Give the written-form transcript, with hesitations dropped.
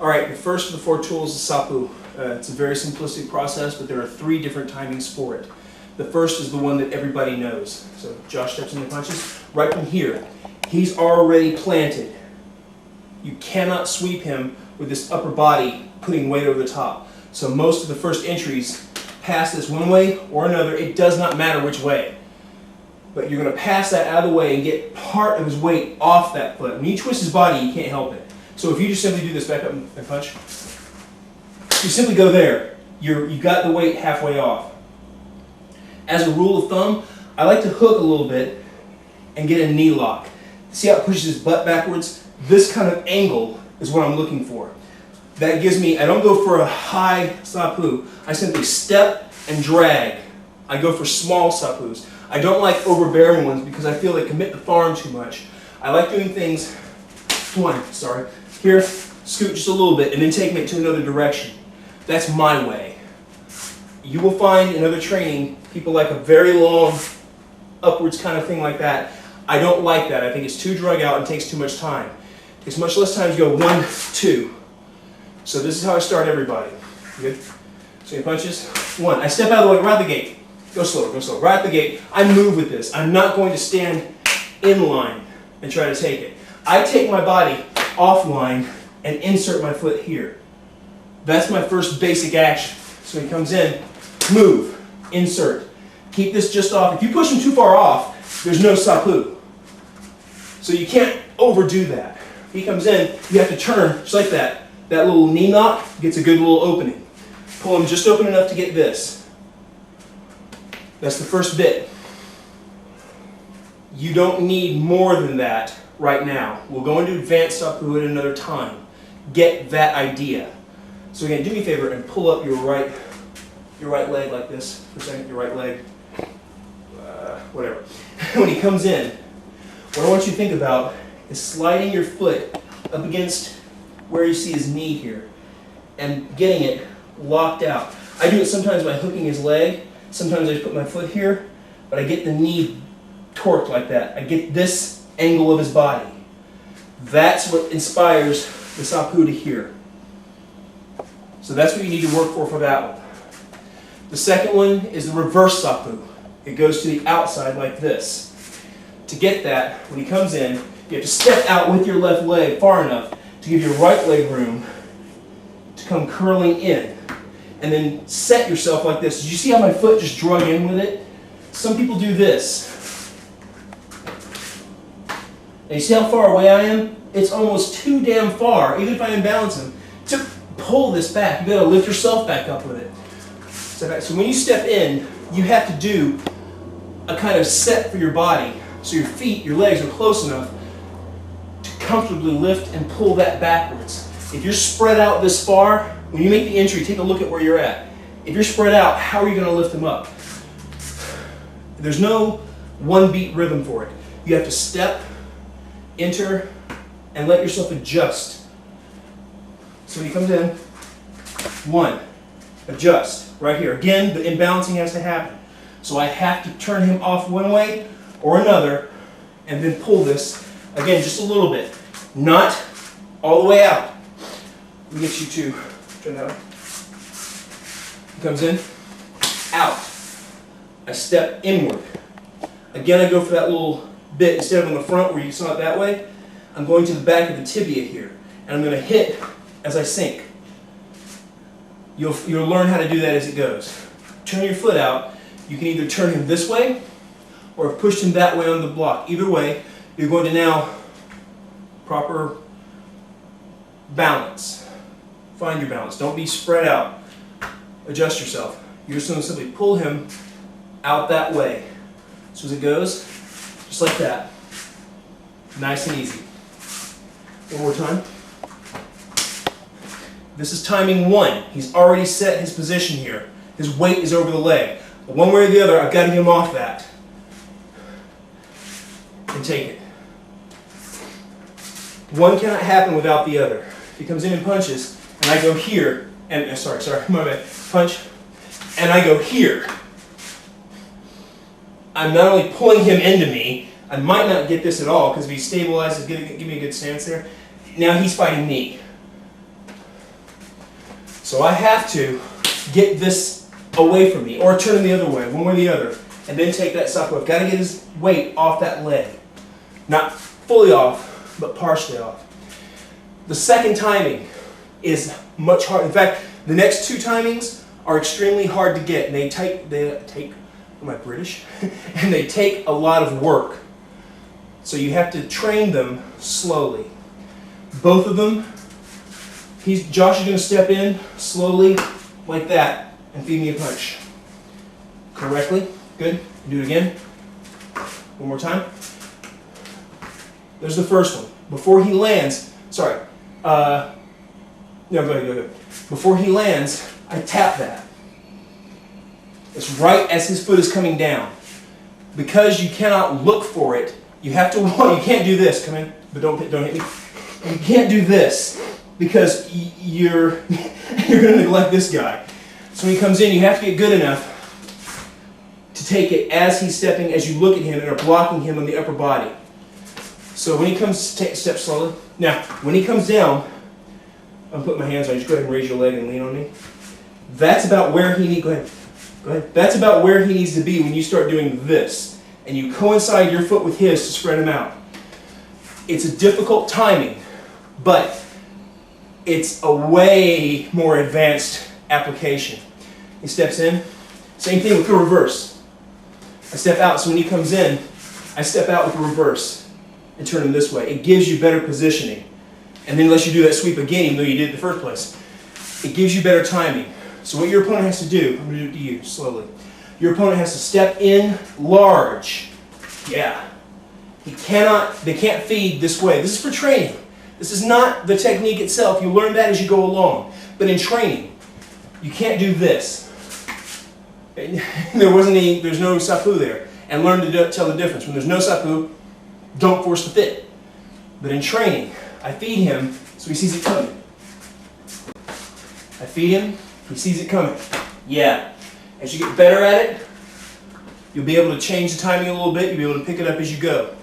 All right, the first of the 4 tools is Sapu. It's a very simplistic process, but there are 3 different timings for it. The first is the one that everybody knows. So Josh steps in the punches. Right from here, he's already planted. You cannot sweep him with this upper body putting weight over the top. So most of the first entries pass this one way or another. It does not matter which way. But you're going to pass that out of the way and get part of his weight off that foot. When you twist his body, you can't help it. So if you just simply do this, back up and punch, you simply go there. You've got the weight halfway off. As a rule of thumb, I like to hook a little bit and get a knee lock. See how it pushes his butt backwards? This kind of angle is what I'm looking for. That gives me, I don't go for a high Sapu. I simply step and drag. I go for small Sapus. I don't like overbearing ones because I feel they commit the farm too much. I like doing things, here, scoot just a little bit and then taking it to another direction. That's my way. You will find in other training, people like a very long upwards kind of thing like that. I don't like that. I think it's too drug out and takes too much time. It takes much less time to go 1, 2. So this is how I start everybody. Good? So he punches. 1. I step out of the way, right out the gate. Go slower, go slower. Right out the gate. I move with this. I'm not going to stand in line and try to take it. I take my body offline and insert my foot here. That's my first basic action. So he comes in, move, insert. Keep this just off. If you push him too far off, there's no Sapu. So you can't overdo that. He comes in, you have to turn just like that. That little knee knot gets a good little opening. Pull him just open enough to get this. That's the first bit. You don't need more than that right now. We'll go into advanced Sapu at another time. Get that idea. So again, do me a favor and pull up your right leg like this for a second. Your right leg, whatever. When he comes in, what I want you to think about is sliding your foot up against where you see his knee here and getting it locked out. I do it sometimes by hooking his leg. Sometimes I just put my foot here, but I get the knee torqued like that. I get this angle of his body. That's what inspires the Sapu to here. So that's what you need to work for that one. The second one is the reverse Sapu. It goes to the outside like this. To get that, when he comes in, you have to step out with your left leg far enough to give your right leg room to come curling in. And then set yourself like this. Did you see how my foot just drug in with it? Some people do this. And you see how far away I am? It's almost too damn far, even if I imbalance him, to pull this back. You gotta lift yourself back up with it. So when you step in, you have to do a kind of set for your body. So your feet, your legs are close enough to comfortably lift and pull that backwards. If you're spread out this far, when you make the entry, take a look at where you're at. If you're spread out, how are you gonna lift them up? There's no one beat rhythm for it. You have to step, enter, and let yourself adjust. So when he comes in, 1, adjust, right here. Again, the imbalancing has to happen. So I have to turn him off one way or another, and then pull this, again, just a little bit. Not all the way out. Let me get you to turn that on. He comes in, out. I step inward. Again, I go for that little bit. Instead of on the front where you saw it that way, I'm going to the back of the tibia here. And I'm going to hit as I sink. You'll learn how to do that as it goes. Turn your foot out. You can either turn him this way or push him that way on the block. Either way, you're going to now proper balance. Find your balance. Don't be spread out. Adjust yourself. You're just going to simply pull him out that way. So as it goes, just like that. Nice and easy. One more time. This is timing 1. He's already set his position here. His weight is over the leg. But one way or the other, I've got to get him off that. And take it. One cannot happen without the other. He comes in and punches, and I go here, and sorry, my bad. Punch, and I go here. I'm not only pulling him into me, I might not get this at all, because if he stabilizes, give me a good stance there. Now he's fighting me. So I have to get this away from me, or turn him the other way, one way or the other, and then take that Sapu. I've got to get his weight off that leg. Not fully off, but partially off. The second timing is much harder. In fact, the next two timings are extremely hard to get. And they take, am I British? And they take a lot of work. So you have to train them slowly. Both of them, Josh is going to step in slowly like that and feed me a punch. Correctly. Good. Do it again. One more time. There's the first one. Before he lands, sorry. No, go ahead. Before he lands, I tap that. It's right as his foot is coming down. Because you cannot look for it, you have to, you can't do this. Come in, but don't hit me. You can't do this because you're going to neglect this guy. So when he comes in, you have to get good enough to take it as he's stepping, as you look at him and are blocking him on the upper body. So when he comes, step slowly. Now, when he comes down, I'm putting my hands on you. Just go ahead and raise your leg and lean on me. That's about where he needs. Go ahead. That's about where he needs to be when you start doing this, and you coincide your foot with his to spread him out. It's a difficult timing, but it's a way more advanced application. He steps in. Same thing with the reverse. I step out, so when he comes in, I step out with the reverse and turn him this way. It gives you better positioning. And then unless you do that sweep again, even though you did it in the first place, it gives you better timing. So what your opponent has to do, I'm going to do it to you slowly. Your opponent has to step in large. Yeah. They can't feed this way. This is for training. This is not the technique itself. You learn that as you go along. But in training, you can't do this. There's no Sapu there. And learn to tell the difference. When there's no Sapu, don't force the fit. But in training, I feed him so he sees it coming. I feed him, he sees it coming. Yeah. As you get better at it, you'll be able to change the timing a little bit. You'll be able to pick it up as you go.